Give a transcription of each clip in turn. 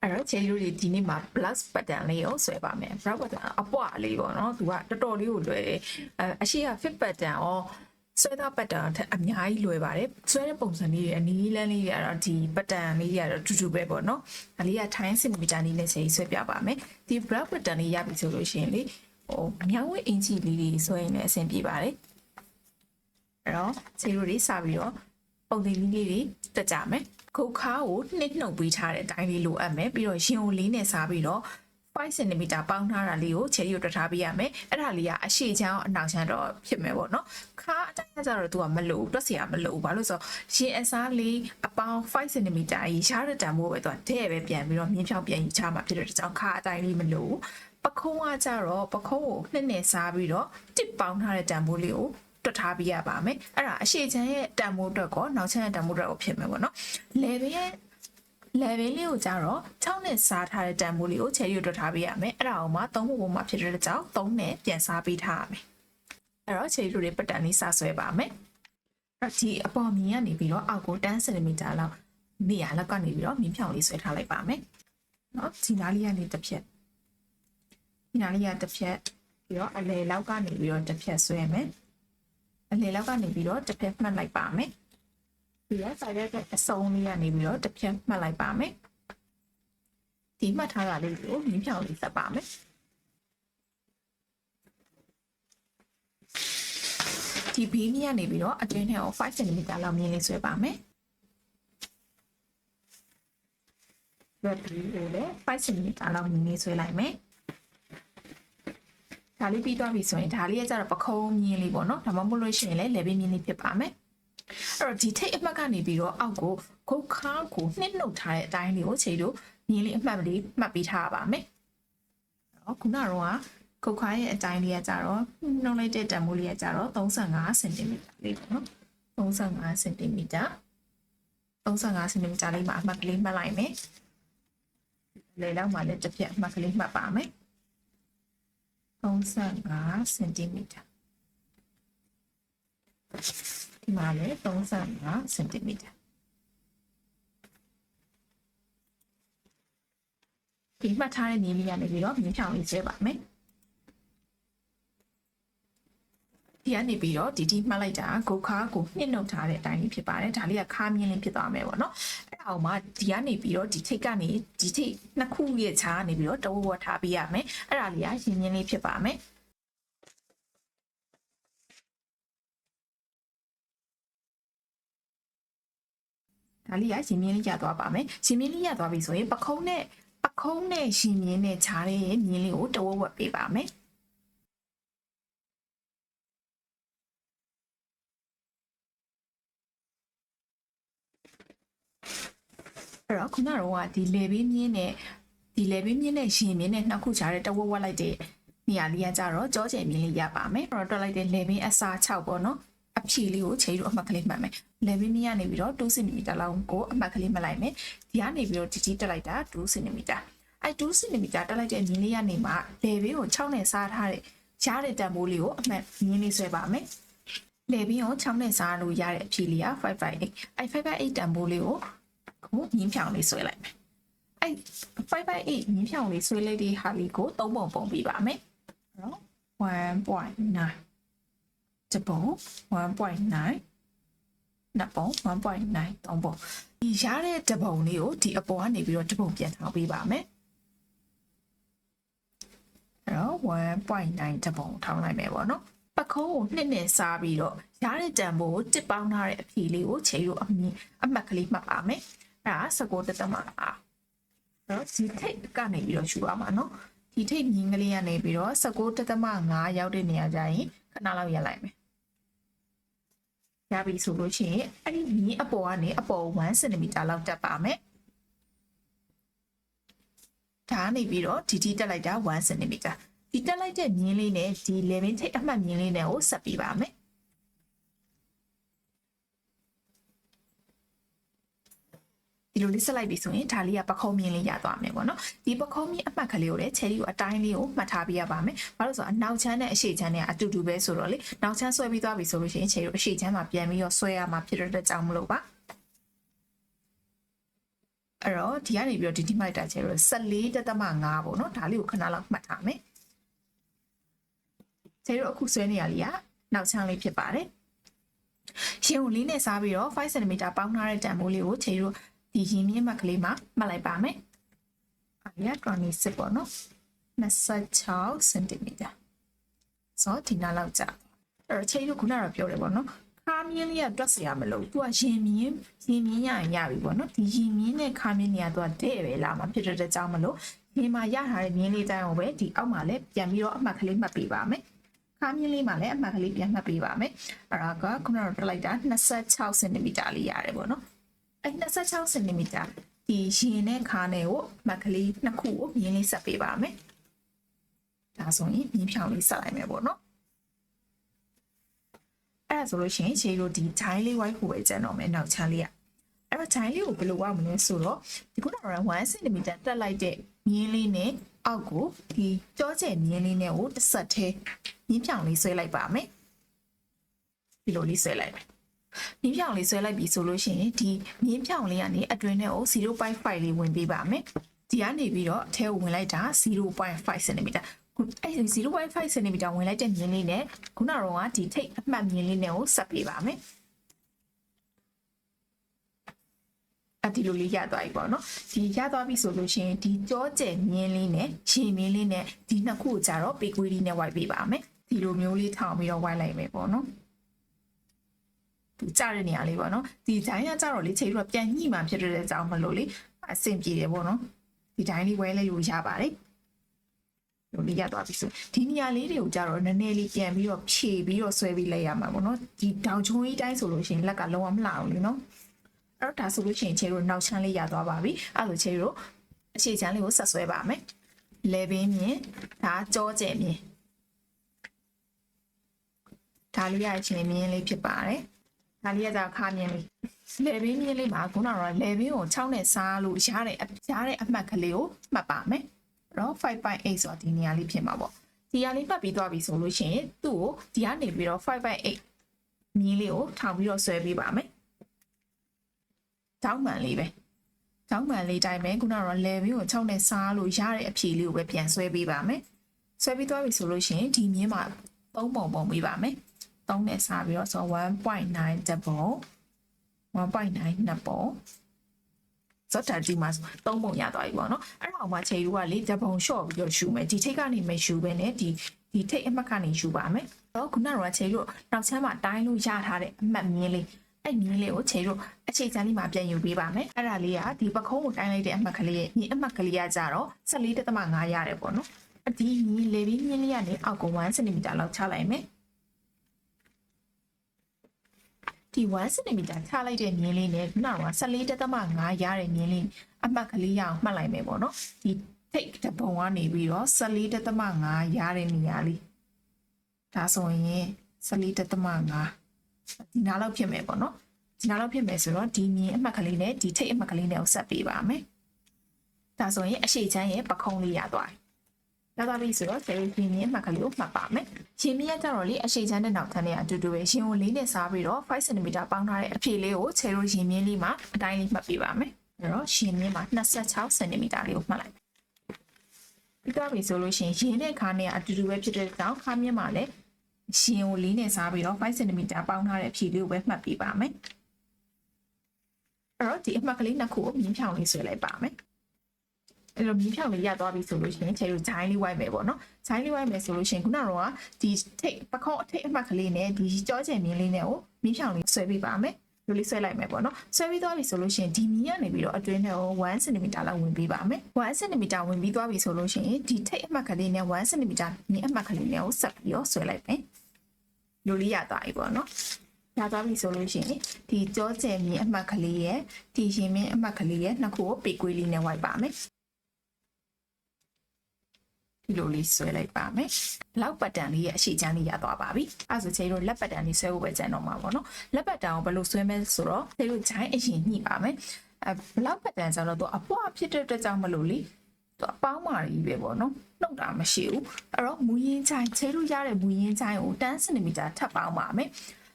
အဲ့တော့ချေလူတွေဒီနေ့မှာ plus button လေးကိုဆွဲပါမယ် plus button အပွားလေးပေါ့နော်သူကတော်တော်လေးကိုလွယ်တယ်အရှိက fit button ရောဆွဲသား button ထက်အများကြီးလွယ်ပါတယ်ဆွဲတဲ့ပုံစံလေးတွေအနည်းလန်းလေးတွေကတော့ဒီ button လေးတွေကတော့တူတူပဲပေါ့နော်ဒါလေးက time centimeter နည်းနဲ့ဆွဲပြပါမယ်ဒီ plus button လေးရပြီဆိုလို့ရှိရင်လေမြောင်းဝဲအင်ဂျီလေးတွေဆွဲရင်လည်းအဆင်ပြေပါတယ်အဲ့တော့ချေလူတွေစပြီးတော့ပုံသင်လေးတွေတက်ကြမယ်ခုတ်ခါကိုနှစ်နှုတ်ပေးထားတဲ့အတိုင်းလေးလိုအပ်မယ်ပြီးတော့ရင်ကိုလေးနဲ့စားပြီးတော့5 cm ပေါင်းထားတာလေးကိုချယ်ရီကိုတွက်ထားပေးရမယ်အဲ့ဒါလေးကအရှိချမ်းအနောက်ချမ်းတော့ဖြစ်မယ်ပေါ့နော်ခါအတိုင်းကျတော့သူကမလို့တွက်เสียမလို့ဘာလို့ဆိုရင်အစားလေးအပေါင်း5 cm ကြီးရှားတဲ့တန်ဖိုးပဲသူကတဲ့ပဲပြန်ပြီးတော့မြင်းဖြောင်းပြန်ချမှာဖြစ်တဲ့ကြောင့်ခါအတိုင်းလေးမလို့ပခုံးကကြတော့ပခုံးကိုနှစ်နဲ့စားပြီးတော့တစ်ပေါင်းထားတဲ့တန်ဖိုးလေးကိုတွက်ထားပေးရပါမယ်အဲ့ဒါအရှိချမ်းရဲ့တန်ဖိုးအတွက်ကောနောက်ချမ်းရဲ့တန်ဖိုးအတွက်ကိုဖြစ်မယ်ပေါ့နော် level ရဲ့ level လေးကိုကြတော့6နဲ့စားထားတဲ့တန်ဖိုးလေးကိုချယ်ရီတွက်ထားပေးရမယ်အဲ့ဒါအောင်မှ3ပုံမှာဖြစ်တဲ့ကြောင့်3နဲ့ပြန်စားပေးထားရမယ်အဲ့တော့ချယ်ရီတို့တွေပတ်တန်လေးစားဆွဲပါမယ်အဲ့ဒီအပေါ်မြင်ကနေပြီးတော့အောက်ကို10 cm လောက်နေရာလောက်ကနေပြီးတော့မြင်းဖြောင်လေးဆွဲထားလိုက်ပါမယ်နော်ဒီနားလေးကနေတစ်ဖြက်ဒီနားလေးကတစ်ဖြက်ပြီးတော့အလယ်လောက်ကနေပြီးတော့တစ်ဖြက်ဆွဲမယ်အလယ်လောက်ကနေပြီးတော့တစ်ဖြက်မှတ်လိုက်ပါမယ်ပြီးတော့စာရက်ကအစုံလေးကနေပြီးတော့တစ်ဖြက်မှတ်လိုက်ပါမယ်ဒီမှတ်ထားတာလေးကိုမြင်းဖြောင်လေးဆက်ပါမယ်ဒီဘေးမြကနေပြီးတော့အတွင်းထဲကို5 cm လောက်မြင်းလေးဆွဲပါမယ်ဘက်ပြီးကိုလည်း5 cm လောက်မြင်းလေးဆွဲလိုက်မယ်ဒါလေးပြီးသွားပြီဆိုရင်ဒါလေးကကျတော့ပခုံးမြင်းလေးပေါ့နော်ဒါမှမဟုတ်လို့ရှိရင်လည်း level မြင်းလေးဖြစ်ပါမယ်အဲ့တော့ဒီထိတ်အမှတ်ကနေပြီးတော့အောက်ကိုခုတ်ခါကိုနှစ်နှုတ်ထားတဲ့အတိုင်းလေးကိုခြေတို့မြင်းလေးအမှတ်လေးမှတ်ပေးထားပါမယ်။နော်ခုနကတော့ခုတ်ခါရဲ့အတိုင်းလေးကကြတော့နှုတ်လိုက်တဲ့တန်ဖိုးလေးကကြတော့35 cm လေးပေါ့နော်35 cm 35 cm လေးမှာအမှတ်ကလေးမှတ်လိုက်မယ်။လေလောက်မှလည်းတစ်ပြက်အမှတ်ကလေးမှတ်ပါမယ်35 cmဒီမှာလည်း35 cm ဒီမှတ်ထားတဲ့နည်းလေးကနေပြီးတော့မြင်းဖြောင်လေးဆွဲပါမယ်ဒီကနေပြီးတော့ဒီမှတ်လိုက်တာကိုခါကိုနှစ်နှုတ်ထားတဲ့အတိုင်းလေးဖြစ်ပါတယ်ဒါလေးကခါမြင်းလေးဖြစ်သွားမယ်ပေါ့နော်အဲ့အောင်မှာဒီကနေပြီးတော့ဒီထိတ်ကနေဒီထိတ်နှစ်ခုရဲ့ခြားကနေပြီးတော့တဝက်ဝက်ထားပေးရမယ်အဲ့ဒါလေးကရင်မြင်းလေးဖြစ်ပါမယ်ဒါလေးကရင်မြင်းလေးရသွားပါမယ်ရင်မြင်းလေးရသွားပြီဆိုရင်ပခုံးနဲ့ရင်မြင်းနဲ့ခြားတဲ့မြင်းလေးကိုတဝက်ဝက်ပေးပါမယ်အဲ့တော့ခုနကတော့ဒီလေဘေးမြင်းနဲ့ရင်မြင်းနဲ့နှစ်ခုခြားတဲ့တဝက်ဝက်လိုက်တဲ့နေရာလေးကကြတော့ကြောကျယ်မြင်းလေးရပါမယ်အဲ့တော့တွက်လိုက်တဲ့လေဘေးအစား6ပေါ့နော်အဖြေလေးကိုချိန်တို့အမှတ်ကလေးမှတ်မယ်လေဘေးမြင်းကနေပြီးတော့2 cm လောက်ကိုအမှတ်ကလေးမှတ်လိုက်မယ်ဒီကနေပြီးတော့ဒီတက်လိုက်တာ2 cm အဲ2 cm တက်လိုက်တဲ့မြင်းလေးကနေမှလေဘေးကို6နဲ့စားထားတဲ့ရတဲ့တန်ဖိုးလေးကိုအမှတ်မြင်းလေးဆွဲပါမယ်လေဘေးကို6နဲ့စားလို့ရတဲ့အဖြေလေးက558အဲ558တန်ဖိုးလေးကိုမြင်းဖြောင်လေးဆွဲလိုက်မယ်အဲ558မြင်းဖြောင်လေးဆွဲလိုက်တဲ့ဟာလေးကို3ပုံပုံပြပါမယ်နော် 1.9 တပုံ 1.9 နှစ်ပုံ 1.9 3ပုံဒီရတဲ့တပုံလေးကိုဒီအပေါ်ကနေပြီးတော့တပုံပြန်ထောင်းပေးပါမယ်အဲ့တော့ 1.9 တပုံထောင်းလိုက်မယ်ပေါ့နော်ပခုံးကိုနှစ်နဲ့စားပြီးတော့ရတဲ့တန်ဖိုးကိုတစ်ပေါင်းထားတဲ့အဖြေလေးကိုချိန်လို့အမှတ်ကလေးမှတ်ပါမယ်အဲ့ဒါ19.5အဲ့တော့ဒီထိတ်ကနေပြီးတော့ယူပါမှာနော်ဒီထိတ်မြင်းကလေးကနေပြီးတော့19.5ရောက်တဲ့နေရာကျရင်ခဏလောက်ရလိုက်မယ်ရပြီဆိုလို့ရှိရင်အဲ့ဒီမြင်းအပေါ်ကနေအပေါ်1 cm လောက်တက်ပါမယ်ဒါကနေပြီးတော့ဒီတက်လိုက်တာ1 cm ဒီတက်လိုက်တဲ့မြင်းလေးနဲ့ဒီ level ထိပ်အမှတ်မြင်းလေးနဲ့ကိုဆက်ပြီးပါမယ်ဒီလိုလေးဆက်လိုက်ပြီဆိုရင်ဒါလေးကပခုံးမြင်းလေးရသွားမယ်ပေါ့နော်ဒီပခုံးမြင်းအမှတ်ကလေးကိုလည်းချယ်ရီကိုအတိုင်းလေးကိုမှတ်ထားပေးရပါမယ်ဘာလို့ဆိုတော့အနောက်ချမ်းနဲ့အရှေ့ချမ်းနဲ့အတူတူပဲဆိုတော့လေနောက်ချမ်းဆွဲပြီးသွားပြီဆိုလို့ရှိရင်ချယ်ရီကိုအရှေ့ချမ်းမှာပြန်ပြီးတော့ဆွဲရမှာဖြစ်တဲ့ကြောင့်မလို့ပါ အဲ့တော့ဒီကနေပြီးတော့ဒီမိုက်တာချေလို့14.5ပေါ့နော်ဒါလေးကိုခဏလောက်မှတ်ထားမယ်ချေလို့အခုဆွဲနေရလေးကနောက်ချမ်းလေးဖြစ်ပါတယ်ရှင်ကိုလေးနဲ့စားပြီးတော့5 cm ပေါင်းထားတဲ့တန်ဖိုးလေးကိုချေလို့ဒီရင်မြင့်မှတ်ကလေးမှာမှတ်လိုက်ပါမယ်အဲ့ဒါ26ပေါ့နော်26 cm ဆိုဒီနားလောက်ကြာအဲ့တော့ချေလို့ခုနကတော့ပြောတယ်ပေါ့နော်ခါမြင်းလေးကတွက်စရာမလိုသူကရင်မြင်းရရင်ရပြီပေါ့နော်ဒီရင်မြင်းနဲ့ခါမြင်းတွေကသူကတဲ့ပဲလာမှာဖြစ်တဲ့ကြောင့်မလို့ရင်မှာရထားတဲ့မြင်းလေးတိုင်းကိုပဲဒီအောက်မှာလည်းပြန်ပြီးတော့အမှတ်ကလေးမှတ်ပေးပါမယ်ခါမြင်းလေးမှာလည်းအမှတ်ကလေးပြန်မှတ်ပေးပါမယ်အဲ့ဒါကခုနကတော့တက်လိုက်တာ26 cm လေးရတယ်ပေါ့နော်အဲ့26 cm ဒီရင်နဲ့ခါနဲ့ကိုအမှတ်ကလေးနှစ်ခုကိုမြင်းလေးဆက်ပေးပါမယ်ဒါဆိုရင်မြင်းဖြောင်လေးဆက်လိုက်မယ်ပေါ့နော်အဲ့ဒါဆိုလို့ရှိရင်ခြေတို့ဒီဂျိုင်းလေးဝိုက်ဖို့ပဲကျန်တော့မယ်နောက်ချမ်းလေးอ่ะအဲ့တော့ဂျိုင်းလေးကိုဘယ်လိုဝေါ့မလဲဆိုတော့ဒီခုနက1 cm တက်လိုက်တဲ့မြင်းလေးနဲ့အောက်ကိုဒီကြောကျယ်မြင်းလေးနဲ့ကိုတစ်ဆက်သေးမြင်းဖြောင်လေးဆွဲလိုက်ပါမယ်ဒီလိုလေးဆွဲလိုက်မယ်မြင်းဖြောင်လေးဆွဲလိုက်ပြီဆိုလို့ရှိရင်ဒီမြင်းဖြောင်လေးကနေအတွင်းထဲကို 0.5 လေးဝင်ပေးပါမယ်ဒီကနေပြီးတော့အထဲကိုဝင်လိုက်တာ 0.5 cmအဲ့ 0.5 cm ဝင်လိုက်တဲ့မြင်းလေးနဲ့ခုနကတော့ဒီထိတ်အမှတ်မြင်းလေးနဲ့ကိုဆက်ပေးပါမယ်အဒီလိုလေးရသွားပြီပေါ့နော်ဒီရသွားပြီဆိုလို့ရှိရင်ဒီကြောကျယ်မြင်းလေးနဲ့ရှင်မြင်းလေးနဲ့ဒီနှစ်ခုကိုကြတော့ပေကွေးလေးနဲ့ဝိုက်ပေးပါမယ်ဒီလိုမျိုးလေးထောင်ပြီးတော့ဝိုက်လိုက်မယ်ပေါ့နော်ဒီကြတဲ့နေရာလေးပေါ့နော်ဒီဒိုင်းကကြတော့လေချိန်ပြီးတော့ပြန်ညှိမှဖြစ်တဲ့အကြောင်းမလို့လေအဆင်ပြေတယ်ပေါ့နော်ဒီဒိုင်းလေးဝဲလိုက်လို့ရပါတယ်လိုလေးရသွားပြီဆိုဒီနေရာလေးတွေကိုကြတော့နည်းနည်းလေးပြန်ပြီးတော့ဖြည့်ပြီးတော့ဆွဲပြီးလိုက်ရမှာပေါ့နော်ဒီတောင်ချုံကြီးတိုင်းဆိုလို့ရှိရင်လက်ကလုံးဝမလှအောင်လေနော်အဲ့တော့ဒါဆိုလို့ရှိရင်ခြေတို့နောက်ချမ်းလေးရသွားပါပြီအဲ့လိုခြေတို့အခြေချမ်းလေးကိုဆက်ဆွဲပါမယ်လေပင်းမြင်ဒါကြောကျယ်မြင်ဒါလေးရချင်းမြင်လေးဖြစ်ပါတယ်ဒါလေးရကြခါမြင်လေးလေပင်းမြင်လေးမှာခုနကတော့လေပင်းကို6နဲ့စားလို့ရတဲ့အမှတ်ကလေးကိုမှတ်ပါမယ်တော့ 5.8 ဆိုတော့ဒီနေရာလေးဖြစ်မှာပေါ့ဒီနေရာလေးပတ်ပြီးသွားပြီဆိုလို့ရှိရင်သူ့ကိုဒီကနေပြီးတော့ 5.8 မြင်းလေးကိုထောင်ပြီးတော့ဆွဲပေးပါမယ်တောင်းမှန်လေးပဲတောင်းမှန်လေးတိုင်းပဲခုနကတော့ level ကို6နဲ့စားလို့ရတဲ့အဖြေလေးကိုပဲပြန်ဆွဲပေးပါမယ်ဆွဲပြီးသွားပြီဆိုလို့ရှိရင်ဒီမြင်းမှာ3ပုံပေးပါမယ်3နဲ့စားပြီးတော့ဆို 1.9 double 1.9 နှစ်ပုံဇက်တာဒီမှာ3ပုံရသွားပြီပေါ့နော်အဲ့ဒါအောင်မှခြေရိုးကလေတပုံလျှော့ပြီးတော့ယူမယ်ဒီထိတ်ကနေမယူပဲနဲ့ဒီထိတ်အမှတ်ကနေယူပါမယ်တော့ခုနကတော့ခြေရိုးနောက်ချမ်းမှာတိုင်းလို့ရထားတဲ့အမှတ်မြင်းလေးအဲ့မြင်းလေးကိုခြေရိုးအခြေချမ်းလေးမှာပြန်ယူပေးပါမယ်အဲ့ဒါလေးကဒီပခုံးကိုတိုင်းလိုက်တဲ့အမှတ်ကလေးရဲ့ဒီအမှတ်ကလေးကကြတော့ 14.5 ရတယ်ပေါ့နော်ဒီမြင်းလေးပြီးမြင်းလေးကနေအောက်က1 cm လောက်ချလိုက်မယ်ဒီ1 cm ချလိုက်တဲ့မြင်းလေးနဲ့ခုနက 14.5 ရတဲ့မြင်းလေးအမှတ်ကလေးရအောင်မှတ်လိုက်မယ်ပေါ့နော်ဒီထိတ်တပုံကနေပြီးတော့ 14.5 ရတဲ့နေရာလေးဒါဆိုရင် 14.5 ဒီနားလောက်ဖြစ်မယ်ပေါ့နော်ဒီနားလောက်ဖြစ်မယ်ဆိုတော့ဒီမြင်းအမှတ်ကလေးနဲ့ဒီထိတ်အမှတ်ကလေးနဲ့ကိုဆက်ပေးပါမယ်ဒါဆိုရင်အရှိချမ်းရဲ့ပခုံးလေးရသွားတယ်နောက်ပြီးဆိုတော့ဒီမြင်းအမှတ်ကလေးကိုမှတ်ပါမယ်ရှင်မြင်းကြတော့လေအရှိချမ်းတဲ့နောက်ထပ်နဲ့အတူတူပဲရှင်ကိုလေးနဲ့စားပြီးတော့5 cm ပေါင်းထားတဲ့အဖြေလေးကိုခြေရိုးရှင်မြင်းလေးမှာအတိုင်းလေးမှတ်ပေးပါမယ်အဲ့တော့ရှင်မြင်းမှာ26 cm လေးကိုမှတ်လိုက်ပြီးတော့ပြီဆိုလို့ရှင်ရင်းနဲ့ခါနဲ့အတူတူပဲဖြစ်တဲ့ကြောင့်ခါမြင်းမှာလည်းရှင်ကိုလေးနဲ့စားပြီးတော့5 cm ပေါင်းထားတဲ့အဖြေလေးကိုပဲမှတ်ပေးပါမယ်အဲ့တော့ဒီအမှတ်ကလေးနှစ်ခုကိုမြင်းဖြောင်လေးဆွဲလိုက်ပါမယ်အဲ့လိုမြင်းဖြောင်လေးရသွားပြီဆိုလို့ရှိရင်ခြေတို့ဂျိုင်းလေးဝိုက်မယ်ပေါ့နော်ဂျိုင်းလေးဝိုက်မယ်ဆိုလို့ရှိရင်ခုနကတော့ဒီထိတ်ပခုံးအထိတ်အမှတ်ကလေးနဲ့ဒီကြောကျယ်မြင်းလေးနဲ့ကိုမြင်းဖြောင်လေးဆွဲပေးပါမယ်လိုလေးဆွဲလိုက်မယ်ပေါ့နော်ဆွဲပြီးသွားပြီဆိုလို့ရှိရင်ဒီမြင်းကနေပြီးတော့အတွင်းထဲကို1 cm လောက်ဝင်ပေးပါမယ်1 cm ဝင်ပြီးသွားပြီဆိုလို့ရှိရင်ဒီထိတ်အမှတ်ကလေးနဲ့1 cm မြင်းအမှတ်ကလေးနဲ့ကိုဆက်ပြီးတော့ဆွဲလိုက်မယ်လိုလေးရသွားပြီပေါ့နော်ရသွားပြီဆိုလို့ရှိရင်ဒီကြောကျယ်မြင်းအမှတ်ကလေးရဲ့ဒီရင်မြင်းအမှတ်ကလေးရဲ့နှစ်ခုကိုပေကွေးလေးနဲ့ဝိုက်ပါမယ်ဒီလိုလေးဆွဲလိုက်ပါမယ်လောက်ပတ်တန်လေးရဲ့အရှိချမ်းလေးရသွားပါပြီအဲဆိုခြေတို့လက်ပတ်တန်လေးဆွဲဖို့ပဲကြံတော့မှာပေါ့နော်လက်ပတ်တန်ကိုဘယ်လိုဆွဲမလဲဆိုတော့ခြေတို့ဂျိုင်းအရင်ညှိပါမယ်ဘလောက်ပတ်တန်ဆိုတော့သူအပွားဖြစ်တဲ့အတွက်ကြောင့်မလို့လေသူအပေါင်းမာကြီးပဲပေါ့နော်နှုတ်တာမရှိဘူးအဲ့တော့မူရင်းချိုင်းခြေတို့ရတဲ့မူရင်းချိုင်းကို10 cm ထပ်ပေါင်းပါမယ်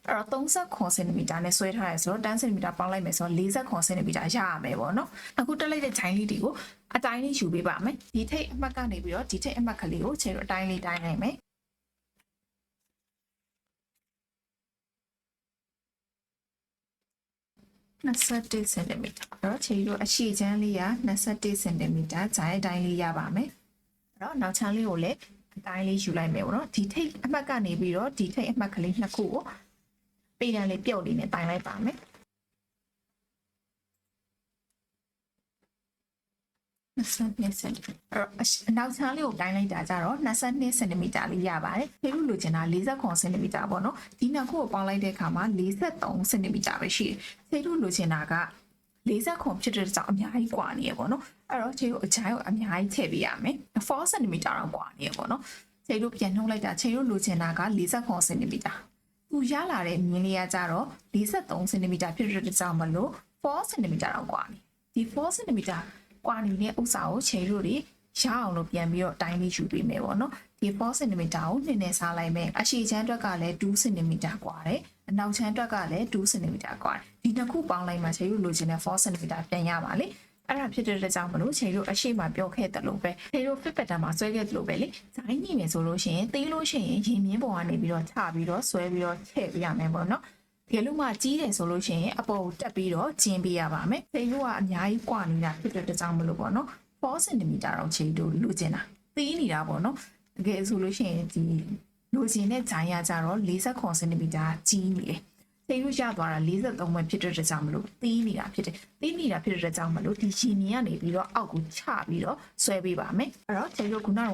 အဲ့တော့30 cm နဲ့ဆွဲထားရဆိုတော့10 cm ပေါင်းလိုက်မယ်ဆိုတော့40 cm ရရမယ်ပေါ့နော်အခုတက်လိုက်တဲ့ဂျိုင်းလေးတွေကိုအတိုင်းလေးယူပေးပါမယ်ဒီထိတ်အမှတ်ကနေပြီးတော့ဒီထိတ်အမှတ်ကလေးကိုခြေတော့အတိုင်းလေးတိုင်းနိုင်မယ်21 cm တော့ခြေတို့အရှိချမ်းလေးက21 cm ဂျိုင်းအတိုင်းလေးရပါမယ်အဲ့တော့နောက်ချမ်းလေးကိုလည်းအတိုင်းလေးယူလိုက်မယ်ပေါ့နော်ဒီထိတ်အမှတ်ကနေပြီးတော့ဒီထိတ်အမှတ်ကလေးနှစ်ခုကိုပေတံလေးပြုတ်လေးနဲ့တိုင်လိုက်ပါမယ်22 cm အဲ့နောက်ချမ်းလေးကိုတိုင်လိုက်တာကြတော့22 cm လေးရပါတယ်ဖေလို့လိုချင်တာ40 cm ပေါ့နော်ဒီနှစ်ခုကိုပေါင်းလိုက်တဲ့အခါမှာ43 cm ပဲရှိတယ်ဖေလို့လိုချင်တာက40ဖြစ်တဲ့ကြောင့်အများကြီးกว่าနေရပေါ့နော်အဲ့တော့ခြေကိုအချိုင်းကိုအများကြီးထည့်ပေးရမယ်4 cm တော့กว่าနေရပေါ့နော်ခြေတို့ပြန်နှုတ်လိုက်တာခြေတို့လိုချင်တာက40 cmသူရလာတဲ့မြင်းလေးကကြတော့43 cm ဖြစ်တဲ့ကြောင့်မလို့4 cm တော့กว่าနေဒီ4 cm กว่าနေတဲ့ဥစ္စာကိုခြေတို့တွေရအောင်လို့ပြန်ပြီးတော့အတိုင်းလေးယူပေးမယ်ပေါ့နော်ဒီ4 cm ကိုနည်းနည်းစားလိုက်မယ်အရှိချမ်းအတွက်ကလည်း2 cm กว่าတယ်အနောက်ချမ်းအတွက်ကလည်း2 cm กว่าဒီနှစ်ခုပေါင်းလိုက်မှခြေတို့လိုချင်တဲ့4 cm ပြန်ရပါလေအဲ့ဒါဖြစ်တဲ့ကြောင့်မလို့ခြေတို့အရှိမပြောခဲ့တယ်လို့ပဲခြေတို့ fit pattern မှာဆွဲခဲ့တယ်လို့ပဲလေဇိုင်းညိနေဆိုလို့ရှိရင်သေးလို့ရှိရင်ရင်မြင်းပေါ်ကနေပြီးတော့ချပြီးတော့ဆွဲပြီးတော့ထည့်ပေးရမယ်ပေါ့နော်ဒီလိုမှကြီးတယ်ဆိုလို့ရှိရင်အပေါ်တက်ပြီးတော့ကျင်းပေးရပါမယ်ခြေတို့ကအများကြီးกว่าနေတာဖြစ်တဲ့ကြောင့်မလို့ပေါ့နော်4 cm တော့ခြေတို့လိုချင်တာသေးနေတာပေါ့နော်တကယ်ဆိုလို့ရှိရင်ဒီလိုချင်တဲ့ဂျိုင်းရကြတော့40 cm ကြီးနေတယ်ခြေတို့ရသွားတာ43ပဲဖြစ်တဲ့ကြောင့်မလို့သေးနေတာဖြစ်တယ်သေးနေတာဖြစ်တဲ့ကြောင့်မလို့ဒီရှင်နေကနေပြီးတော့အောက်ကိုချပြီးတော့ဆွဲပေးပါမယ်အဲ့တော့ခြေတို့ခုနက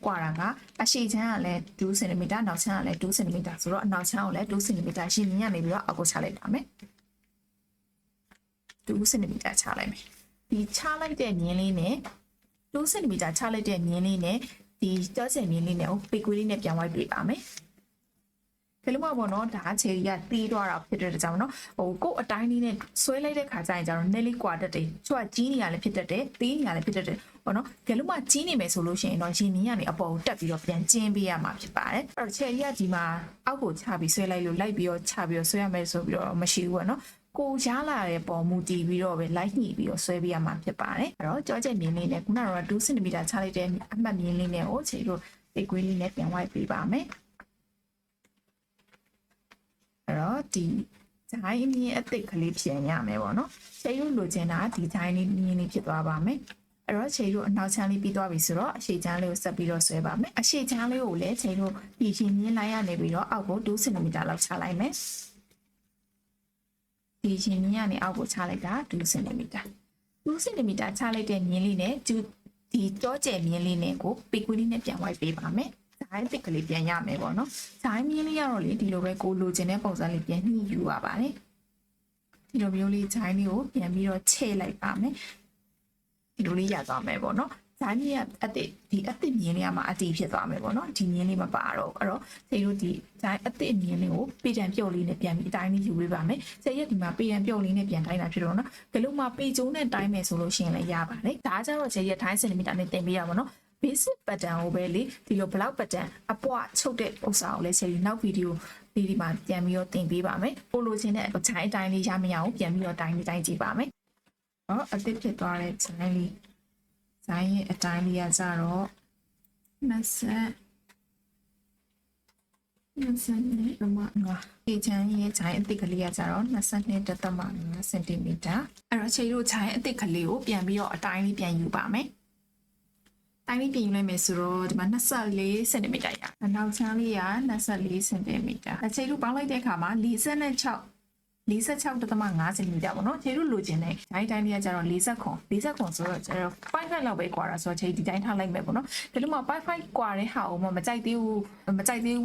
ကွာတာကအရှိချမ်းကလည်း2 cm နောက်ချမ်းကလည်း2 cm ဆိုတော့အနောက်ချမ်းကိုလည်း2 cm ရှင်နေကနေပြီးတော့အောက်ကိုချလိုက်တာမယ်2 cm ချလိုက်မယ်ဒီချလိုက်တဲ့မြင်းလေးနဲ့2 cm ချလိုက်တဲ့မြင်းလေးနဲ့ဒီတောချင်မြင်းလေးနဲ့ပေကွေးလေးနဲ့ပြန်ဝိုက်ပေးပါမယ်ဘယ်လိုမှပေါ့နော်ဒါအခြေကြီးကတီးသွားတာဖြစ်တဲ့ကြောင့်နော်ဟိုကို့အတိုင်းလေးနဲ့ဆွဲလိုက်တဲ့ခါကျရင်ကျတော့နယ်လေးကွာတတ်တယ်ချွတ်ကြီးနေရလည်းဖြစ်တတ်တယ်တီးနေရလည်းဖြစ်တတ်တယ်ပေါ့နော်ဘယ်လိုမှကြီးနေမယ်ဆိုလို့ရှိရင်တော့ရင်နီကနေအပေါ်ကိုတက်ပြီးတော့ပြန်ကျင်းပေးရမှာဖြစ်ပါတယ်အဲ့တော့ခြေကြီးကဒီမှာအောက်ကိုချပြီးဆွဲလိုက်လို့လိုက်ပြီးတော့ချပြီးတော့ဆွဲရမယ်ဆိုပြီးတော့မရှိဘူးပေါ့နော်ကိုရလာတဲ့ပုံမူတည်ပြီးတော့ပဲလိုက်ညှိပြီးတော့ဆွဲပေးရမှာဖြစ်ပါတယ်အဲ့တော့ကြောချက်မြင်းလေးနဲ့ခုနကတော့2 cm ချလိုက်တဲ့အမှတ်မြင်းလေးနဲ့ကိုခြေတို့ပေကွေးလေးနဲ့ပြန်ဝိုက်ပေးပါမယ်အဲ့တော့ဒီဂျိုင်းအမြင့်အသစ်ကလေးပြန်ရမယ်ပေါ့နော်ခြေတို့လိုချင်တာဒီဂျိုင်းလေးမြင်းလေးဖြစ်သွားပါမယ်အဲ့တော့ခြေတို့အနောက်ချမ်းလေးပြီးသွားပြီဆိုတော့အရှိချမ်းလေးကိုဆက်ပြီးတော့ဆွဲပါမယ်အရှိချမ်းလေးကိုလည်းခြေတို့ဒီရှင်မြင်းလိုက်ရနေပြီးတော့အောက်ကို2 cm လောက်ချလိုက်မယ်ဒီရှင်မြင်းကနေအောက်ကိုချလိုက်တာ2 cm 2 cm ချလိုက်တဲ့မြင်းလေးနဲ့ဒီကြောကျယ်မြင်းလေးနဲ့ကိုပေကွေးလေးနဲ့ပြန်ဝိုက်ပေးပါမယ်ဇိုင်းတစ်ကလေးပြန်ရမယ်ပေါ့နော်ဇိုင်းမြင်းလေးကတော့လေဒီလိုပဲကိုလိုချင်တဲ့ပုံစံလေးပြန်ညှိယူရပါတယ်ဒီလိုမျိုးလေးဇိုင်းလေးကိုပြန်ပြီးတော့ချဲ့လိုက်ပါမယ်ဒီလိုလေးရသွားမယ်ပေါ့နော်ဇိုင်းမြင်းကအသစ်ဒီအသစ်မြင်းလေးကမှအတီးဖြစ်သွားမယ်ပေါ့နော်ဒီမြင်းလေးမပါတော့အဲ့တော့ခြေတို့ဒီဇိုင်းအသစ်မြင်းလေးကိုပေတံပြုတ်လေးနဲ့ပြန်ပြီးအတိုင်းလေးယူပေးပါမယ်ခြေရက်ဒီမှာပေတံပြုတ်လေးနဲ့ပြန်တိုင်းတာဖြစ်တော့နော်ဘယ်လိုမှပေကျုံးနဲ့တိုင်းမယ်ဆိုလို့ရှိရင်လည်းရပါတယ်ဒါကြတော့ခြေရက်တိုင်း cm နဲ့တင်ပေးရပါတော့basic pattern ကိုပဲလေဒီလို block pattern အပွားချုပ်တဲ့ဥစ္စာကိုလည်းဆယ်ပြီးနောက်ဗီဒီယိုလေးဒီမှာပြန်ပြီးတော့တင်ပေးပါမယ်ပို့လို့ချင်းတဲ့အချိုင်းအတိုင်းလေးရမရအောင်ပြန်ပြီးတော့တိုင်းကြည့်ပါမယ်ဟောအသစ်ဖြစ်သွားတဲ့ဇိုင်းလေးဇိုင်းရဲ့အတိုင်းလေးကကြတော့20နဲ့အမဒီချမ်းရဲ့ဂျိုင်းအသစ်ကလေးကကြတော့22.5 cm အဲ့တော့ခြေတို့ဂျိုင်းအသစ်ကလေးကိုပြန်ပြီးတော့အတိုင်းလေးပြန်ယူပါမယ်တိုင်းလေးပြင်ယူလိုက်မယ်ဆိုတော့ဒီမှာ24 cm ရအနောက်ချမ်းလေးက24 cm ခြေတို့ပေါင်းလိုက်တဲ့အခါမှာ46.5 cm ပေါ့နော်ခြေတို့လိုချင်တဲ့ဂျိုင်းတိုင်းလေးကကျတော့40ဆိုတော့ကျတော့5လောက်ပဲကွာတာဆိုတော့ခြေဒီတိုင်းထားလိုက်မယ်ပေါ့နော်ဒီလိုမှ5ကွာတဲ့ဟာကိုမကြိုက်သေးဘူး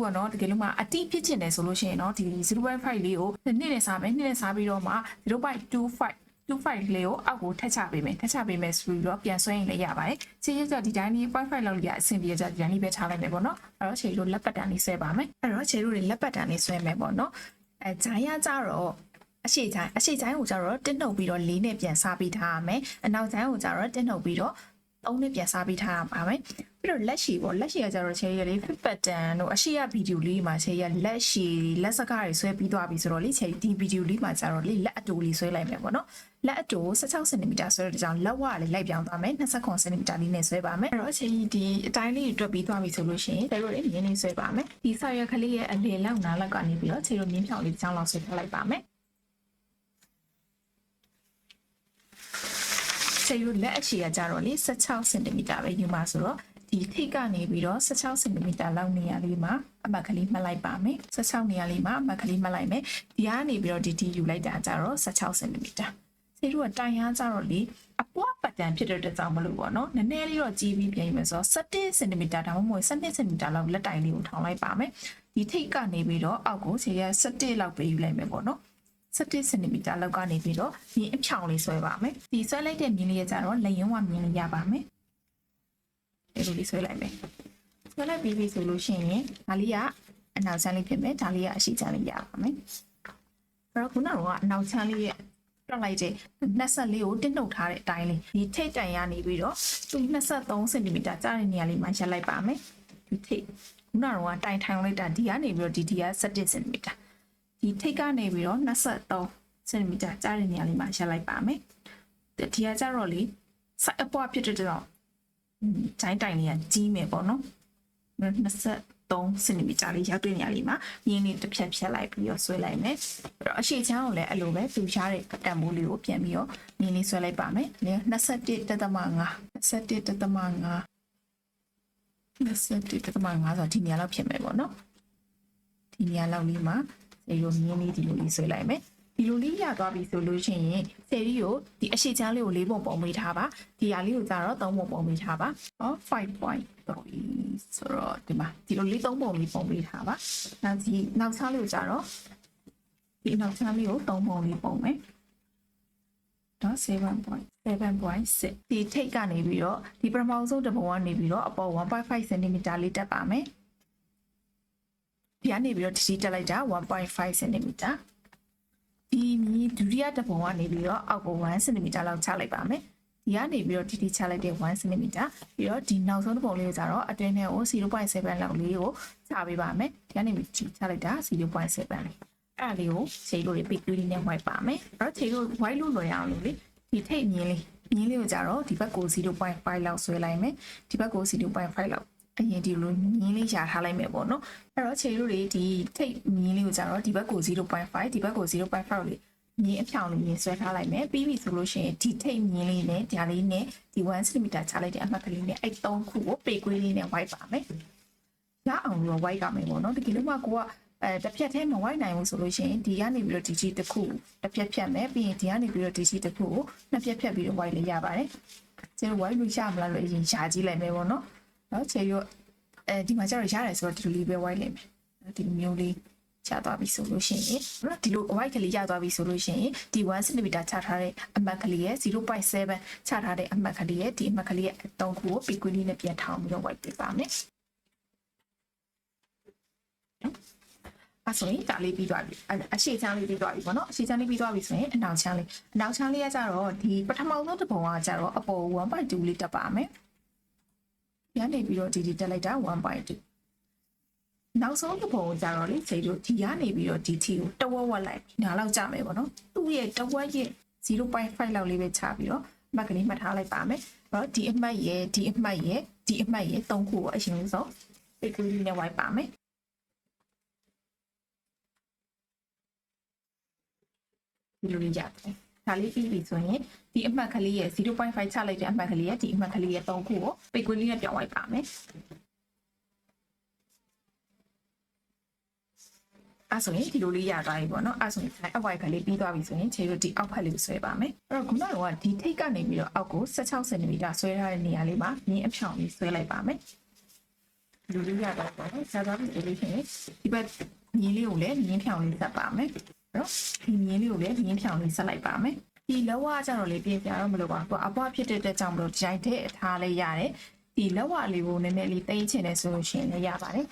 ပေါ့နော်တကယ်လို့မှအတိဖြစ်ချင်တယ်ဆိုလို့ရှိရင်တော့ဒီ 0.5 လေးကို2နဲ့စားမယ်2နဲ့စားပြီးတော့မှ 0.25 လေးကိုအောက်ကိုထပ်ချပေးမယ်ဆိုပြီးတော့ပြန်ဆွဲရင်လည်းရပါတယ်ခြေရကြဒီတိုင်းလေး 0.5 လောက်လေးကအဆင်ပြေကြဒီတိုင်းလေးပဲထားလိုက်မယ်ပေါ့နော်အဲ့တော့ခြေတို့လက်ပတ်တန်လေးဆွဲပါမယ်အဲ့တော့ခြေတို့တွေလက်ပတ်တန်လေးဆွဲမယ်ပေါ့နော်ဂျိုင်းရကြတော့အရှိချိုင်းကိုကြတော့တင်းနှုတ်ပြီးတော့လေးနဲ့ပြန်စားပေးထားရမယ်အနောက်ချိုင်းကိုကြတော့တင်းနှုတ်ပြီးတော့ 3နှစ်ပြန်စားပေးထားတာပါမယ်ပြီးတော့လက်ရှိပေါ့လက်ရှိကကျတော့ချယ်ရီလေး fit pattern တို့အရှိရဗီဒီယိုလေးမှာချယ်ရီလက်ရှိလက်စကားတွေဆွဲပြီးသွားပြီဆိုတော့လေချယ်ရီဒီဗီဒီယိုလေးမှာကျတော့လေလက်အတူလေးဆွဲလိုက်မယ်ပေါ့နော်လက်အတူ16 cm ဆွဲတဲ့ကြောင့်လက်ဝါလေးလိုက်ပြောင်းသွားမယ်29 cm လေးနဲ့ဆွဲပါမယ်အဲ့တော့ချယ်ရီဒီအတိုင်းလေးတွက်ပြီးသွားပြီဆိုလို့ရှိရင်ဒါတို့လေမြင်းလေးဆွဲပါမယ်ဒီဆောက်ရွက်ကလေးရဲ့အလေလောက်နားလောက်ကနေပြီးတော့ချယ်ရီမြင်းဖြောင်းလေးတစ်ချောင်းလောက်ဆွဲထားလိုက်ပါမယ်ချယ်ရီလက်အချီကကြတော့လေ16 cm ပဲယူမှာဆိုတော့ဒီထိတ်ကနေပြီးတော့16 cm လောက်နေရာလေးမှာအမှတ်ကလေးမှတ်လိုက်ပါမယ်16နေရာလေးမှာအမှတ်ကလေးမှတ်လိုက်မယ်ဒီကနေပြီးတော့ဒီယူလိုက်တာကြတော့16 cm စေတို့ကတိုင်ရကြတော့လေအပွားပတ်တန်ဖြစ်တဲ့အတွက်ကြောင့်မလို့ပေါ့နော်နည်းနည်းလေးတော့ကြီးပြီးပြင်မယ်ဆိုတော့17 cm ဒါမှမဟုတ်12 cm လောက်လက်တိုင်လေးကိုထောင်လိုက်ပါမယ်ဒီထိတ်ကနေပြီးတော့အောက်ကိုခြေရ17လောက်ပဲယူလိုက်မယ်ပေါ့နော်17 cm လောက်ကနေပြီးတော့ဒီအဖြောင်လေးဆွဲပါမယ်ဒီဆွဲလိုက်တဲ့မြင်းလေးကြတော့လက်ရုံးဝမြင်းလေးရပါမယ်ဒီလိုလေးဆွဲလိုက်မယ်ဆွဲလိုက်ပြီးပြီဆိုလို့ရှိရင်ဒါလေးကအနောက်ချမ်းလေးဖြစ်မယ်ဒါလေးကအရှိချမ်းလေးရပါမယ်အဲ့တော့ခုနကအနောက်ချမ်းလေးရဲ့တွက်လိုက်တဲ့24ကိုတင်းနှုတ်ထားတဲ့အတိုင်းလေးဒီထိတ်တိုင်ရနေပြီးတော့သူ23 cm ကြားတဲ့နေရာလေးမှာရက်လိုက်ပါမယ်ဒီထိတ်ခုနကတိုင်ထိုင်လိုက်တာဒီကနေပြီးတော့ဒီက17 cm ဒီထိတ်ကနေပြီးတော့23 cm ကြားတဲ့နေရာလေးမှာရက်လိုက်ပါမယ်ဒီကကြတော့လေစိုက်အပွားဖြစ်တဲ့တော့တိုင်းတိုင်လေးကကြီးမယ်ပေါ့နော်23 cm လေးရောက်တဲ့နေရာလေးမှာရင်းလေးတစ်ဖြတ်ဖြတ်လိုက်ပြီးတော့ဆွဲလိုက်မယ်အဲ့တော့အရှိချမ်းကိုလည်းအဲ့လိုပဲပြူရှားတဲ့တံမိုးလေးကိုပြန်ပြီးတော့ရင်းလေးဆွဲလိုက်ပါမယ်21.5 21.5ဆိုတော့ဒီနေရာလောက်ဖြစ်မယ်ပေါ့နော်ဒီနေရာလောက်လေးမှာစေရိုမြင်းလေးဒီလိုလေးဆွဲလိုက်မယ်ဒီလိုလေးရသွားပြီဆိုလို့ရှိရင်ဆယ်ရီကိုဒီအရှိချမ်းလေးကို4ပုံပုံပေးထားပါဒီဟာလေးကိုကြတော့3ပုံပုံပေးထားပါဟော 5.3 ဆိုတော့ဒီမှာဒီလိုလေး3ပုံလေးပုံပေးထားပါနောက်ဒီနောက်ချမ်းလေးကိုကြတော့ဒီနောက်ချမ်းလေးကို3ပုံလေးပုံမယ်တော့ 7.6 ဒီထိတ်ကနေပြီးတော့ဒီပထမဆုံးတစ်ပုံကနေပြီးတော့အပေါ် 1.5 cm လေးတက်ပါမယ်ဒီကနေပြီးတော့ဒီတက်လိုက်တာ1.5 cmဒီမြေဒုတိယတစ်ပုံကနေပြီးတော့အောက်ကို1 cm လောက်ချလိုက်ပါမယ်ဒီကနေပြီးတော့ဒီချလိုက်တဲ့1 cm ပြီးတော့ဒီနောက်ဆုံးတစ်ပုံလေးကိုကြတော့အတွင်းထဲကို 0.7 လောက်လေးကိုချပေးပါမယ်ဒီကနေပြီးချလိုက်တာ 0.7 လေးအဲ့ဒါလေးကိုခြေလို့ပိတ်ကလေးနဲ့ white ပါမယ်အဲ့တော့ခြေလို့ white လို့လွယ်အောင်လို့လေဒီထိတ်မြင်းလေးကိုကြတော့ဒီဘက်ကို 0.5 လောက်ဆွဲလိုက်မယ်ဒီဘက်ကို 0.5 လောက်အရင်ဒီလိုမြင်းလေးရှာထားလိုက်မယ်ပေါ့နော်အဲ့တော့ခြေလို့တွေဒီထိတ်မြင်းလေးကိုကြတော့ဒီဘက်ကို 0.5 ဒီဘက်ကို 0.5 လေးမြင်းအဖြောင်လေးမြင်းဆွဲထားလိုက်မယ်ပြီးပြီဆိုလို့ရှိရင်ဒီထိတ်မြင်းလေးနဲ့ဒါလေးနဲ့ဒီ1 cm ချလိုက်တဲ့အမှတ်ကလေးနဲ့အဲ့3ခုကိုပေကွေးလေးနဲ့ white ပါမယ်ရအောင်လို့ white ကမယ်ပေါ့နော်ဒီကိလို့မှကိုကတစ်ဖြတ်ထဲမဝိုက်နိုင်ဘူးဆိုလို့ရှိရင်ဒီကနေပြီးတော့ဒီကြီးတစ်ခုတစ်ဖြတ်ဖြတ်မယ်ပြီးရင်ဒီကနေပြီးတော့ဒီကြီးတစ်ခုကိုနှစ်ဖြတ်ဖြတ်ပြီးတော့ဝိုက်လေးရပါတယ်ကျတော့ဝိုက်လို့ရမလားလို့အရင်ရှာကြည့်လိုက်မယ်ပေါ့နော်နော်ချေရောဒီမှာကျတော့ရတယ်ဆိုတော့ဒီလိုလေးပဲဝိုက်လိုက်မယ်ဒီမျိုးလေးချသွားပြီဆိုလို့ရှိရင်နော်ဒီလိုဝိုက်ကလေးရသွားပြီဆိုလို့ရှိရင်ဒီ1 cm ချထားတဲ့အမှတ်ကလေးရဲ့ 0.7 ချထားတဲ့အမှတ်ကလေးရဲ့ဒီအမှတ်ကလေးရဲ့အတုံးခုကိုပီကွီလေးနဲ့ပြန်ထောင်းပြီးတော့ဝိုက်ပေးပါမယ်ဆိုရင်ဒါလေးပြီးသွားပြီအရှိချမ်းလေးပြီးသွားပြီပေါ့နော်အရှိချမ်းလေးပြီးသွားပြီဆိုရင်အနောက်ချမ်းလေးကကြတော့ဒီပထမဆုံးတစ်ပုံကကြတော့အပေါ် 1.2 လေးတက်ပါမယ်ညနေပြီးတော့ဒီတက်လိုက်တာ 1.2 နောက်ဆုံးတစ်ပုံကကြတော့လေခြေတို့ဒီကနေပြီးတော့ဒီထီကိုတဝက်ဝက်လိုက်နားလောက်ကြမယ်ပေါ့နော်သူ့ရဲ့တဝက်ရဲ့ 0.5 လောက်လေးပဲချပြီးတော့မှတ်ကလေးမှတ်ထားလိုက်ပါမယ်အဲ့တော့ဒီအမှတ်ရဲ့ဒီအမှတ်ရဲ့3ခုကိုအရင်ဆုံးပိတ်ကလေးနဲ့ဝိုက်ပါမယ်ဒီလိုလေးရတယ်ဒါလေးပြီးပြီဆိုရင်ဒီအမှတ်ကလေးရဲ့ 0.5 ချလိုက်တဲ့အမှတ်ကလေးရဲ့ဒီအမှတ်ကလေးရဲ့3ခုကိုပိတ်ကွင်းလေးနဲ့ပြောင်းလိုက်ပါမယ်အဲ့ဆိုရင်ဒီလိုလေးရသွားပြီပေါ့နော်အဲ့ဆိုရင်အဝိုက်ကလေးပြီးသွားပြီဆိုရင်ခြေတို့ဒီအောက်ဖက်လေးကိုဆွဲပါမယ်အဲ့တော့ခုနကဒီထိတ်ကနေပြီးတော့အောက်ကို16 cm ဆွဲထားတဲ့နေရာလေးမှာမြင်းအဖြောင်လေးဆွဲလိုက်ပါမယ်ဒီလိုလေးရတော့ပေါ့နော်ဆက်သွားပြီဆိုလို့ရှိရင်ဒီဘက်မြင်းလေးကိုလည်းမြင်းဖြောင်လေးဆက်ပါမယ်နော်ဒီမြင်းလေးကိုလည်းမြင်းဖြောင်လေးဆက်လိုက်ပါမယ်ဒီလက်ဝါးကျတော့လေပြင်ပြတော့မလို့ပါသူအပွားဖြစ်တဲ့အတွက်ကြောင့်မလို့ဒီတိုင်းထည့်ထားလေးရတယ်ဒီလက်ဝါးလေးကိုနည်းနည်းလေးတိမ့်ချင်တယ်ဆိုလို့ရှိရင်လည်းရပါတယ်